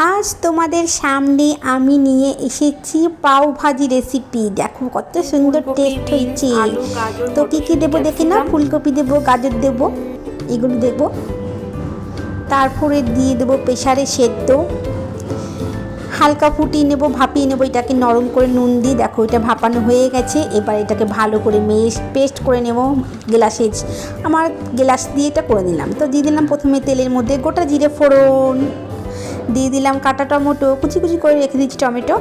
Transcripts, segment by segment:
আজ তোমাদের সামনে আমি নিয়ে এসেছি পাও ভাজি রেসিপি। দেখো কত সুন্দর টেস্ট হয়েছে। তো কী কী দেবো দেখি না, ফুলকপি দেবো, গাজর দেবো, এগুলো দেবো। তারপরে দিয়ে দেবো প্রেসারে সেদ্ধ, হালকা ফুটিয়ে নেবো, ভাপিয়ে নেবো এটাকে নরম করে নুন দিয়ে। দেখো এটা ভাপানো হয়ে গেছে। এবার এটাকে ভালো করে পেস্ট করে নেবো গ্লাসে। আমার গ্লাস দিয়ে এটা করে দিলাম। তো দিয়ে দিলাম প্রথমে তেলের মধ্যে গোটা জিরে ফোড়ন, দিয়ে দিলাম কাটা টমেটো, কুচি কুচি করে রেখে দিচ্ছি টমেটো।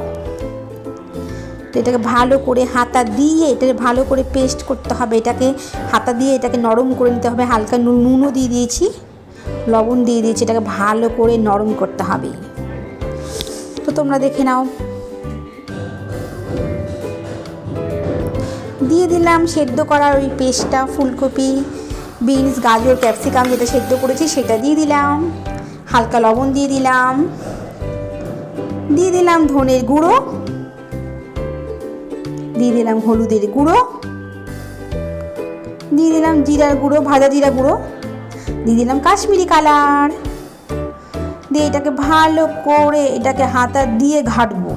তো এটাকে ভালো করে হাতা দিয়ে এটাকে ভালো করে পেস্ট করতে হবে। এটাকে হাতা দিয়ে এটাকে নরম করে নিতে হবে। হালকা নুনও দিয়ে দিয়েছি, লবণ দিয়ে দিয়েছি। এটাকে ভালো করে নরম করতে হবে। তো তোমরা দেখে নাও। দিয়ে দিলাম সেদ্ধ করার ওই পেস্টটা, ফুলকপি, বিনস, গাজর, ক্যাপসিকাম যেটা সেদ্ধ করেছি সেটা দিয়ে দিলাম। হালকা লবণ দিয়ে দিলাম, দিয়ে দিলাম ধনের গুঁড়ো, দিয়ে দিলাম হলুদের গুঁড়ো, দিয়ে দিলাম জিরার গুঁড়ো, ভাজা জিরা গুঁড়ো, দিয়ে দিলাম কাশ্মীরি কালার। দিয়ে এটাকে ভালো করে এটাকে হাতা দিয়ে ঘাটবো।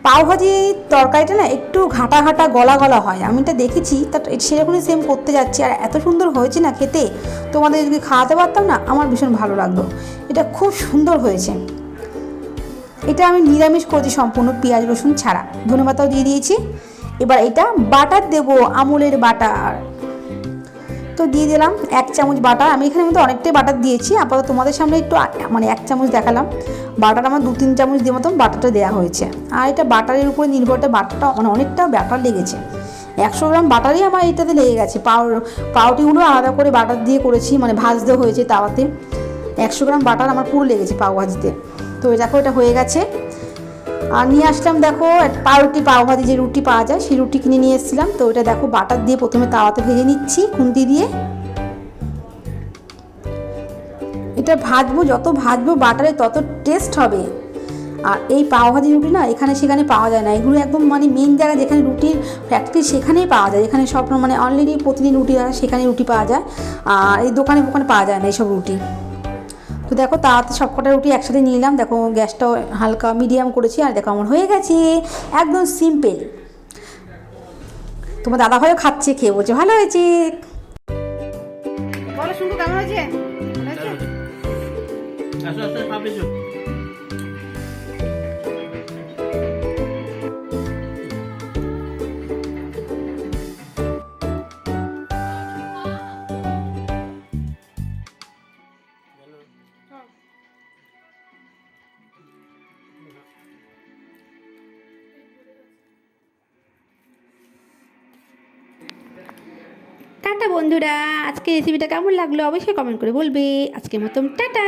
পাওভাজি তরকারিটা না একটু ঘাটা ঘাটা গলা গলা হয়, আমি এটা দেখেছি। তা সেরকমই সেম করতে যাচ্ছি। আর এত সুন্দর হয়েছে না খেতে, তোমাদের যদি খাওয়াতে পারতাম না, আমার ভীষণ ভালো লাগতো। এটা খুব সুন্দর হয়েছে। এটা আমি নিরামিষ করেছি সম্পূর্ণ, পেঁয়াজ রসুন ছাড়া, ধনেপাতাও দিয়ে দিয়েছি। এবার এটা বাটার দেবো, আমুলের বাটার। তো দিয়ে দিলাম 1 চামচ বাটার। আমি এখানে মধ্যে অনেকটাই বাটার দিয়েছি, আপাতত তোমাদের সামনে একটু 1 চামচ দেখালাম। বাটার আমার 2-3 চামচ দিয়ে মতন বাটারটা দেওয়া হয়েছে। আর এটা বাটারের উপরে নির্ভরটা বাটারটা অনেকটা বাটার লেগেছে। 100 গ্রাম বাটারই আমার এটাতে লেগে গেছে। পাউরুটিগুলো আলাদা করে বাটার দিয়ে করেছি, ভাজতে হয়েছে তাওয়াতে। 100 গ্রাম বাটার আমার পুরো লেগেছে পাও ভাজিতে। তো দেখো এটা হয়ে গেছে। আর নিয়ে আসলাম দেখো পাওভাজি যে রুটি পাওয়া যায়, সেই রুটি কিনে নিয়ে এসেছিলাম। তো এটা দেখো বাটার দিয়ে প্রথমে তাওয়াতে ভেজে নিচ্ছি খুন্তি দিয়ে। এটা ভাজবো, যত ভাজবো বাটারে তত টেস্ট হবে। আর এই পাওভাজি রুটি না এখানে সেখানে পাওয়া যায় না। এগুলো একদম মেন জায়গা, যেখানে রুটির ফ্যাক্টরি সেখানেই পাওয়া যায়। যেখানে সব অলরেডি প্রতিদিন রুটি হয় সেখানে রুটি পাওয়া যায়। আর এই দোকানে পাওয়া যায় না এইসব রুটি। তো দেখো তাতে সবকটা রুটি একসাথে নিয়ে নিলাম। দেখো গ্যাসটা হালকা মিডিয়াম করেছি। আর দেখো আমার হয়ে গেছে একদম সিম্পল। তোমার দাদা ভাইও খাচ্ছে, খেয়ে বলছে ভালো হয়েছে। বলো শুনবো কেমন হয়েছে? টাটা বন্ধুরা, আজকে রেসিপিটা কেমন লাগলো অবশ্যই কমেন্ট করে বলবে। আজকের মতন টাটা।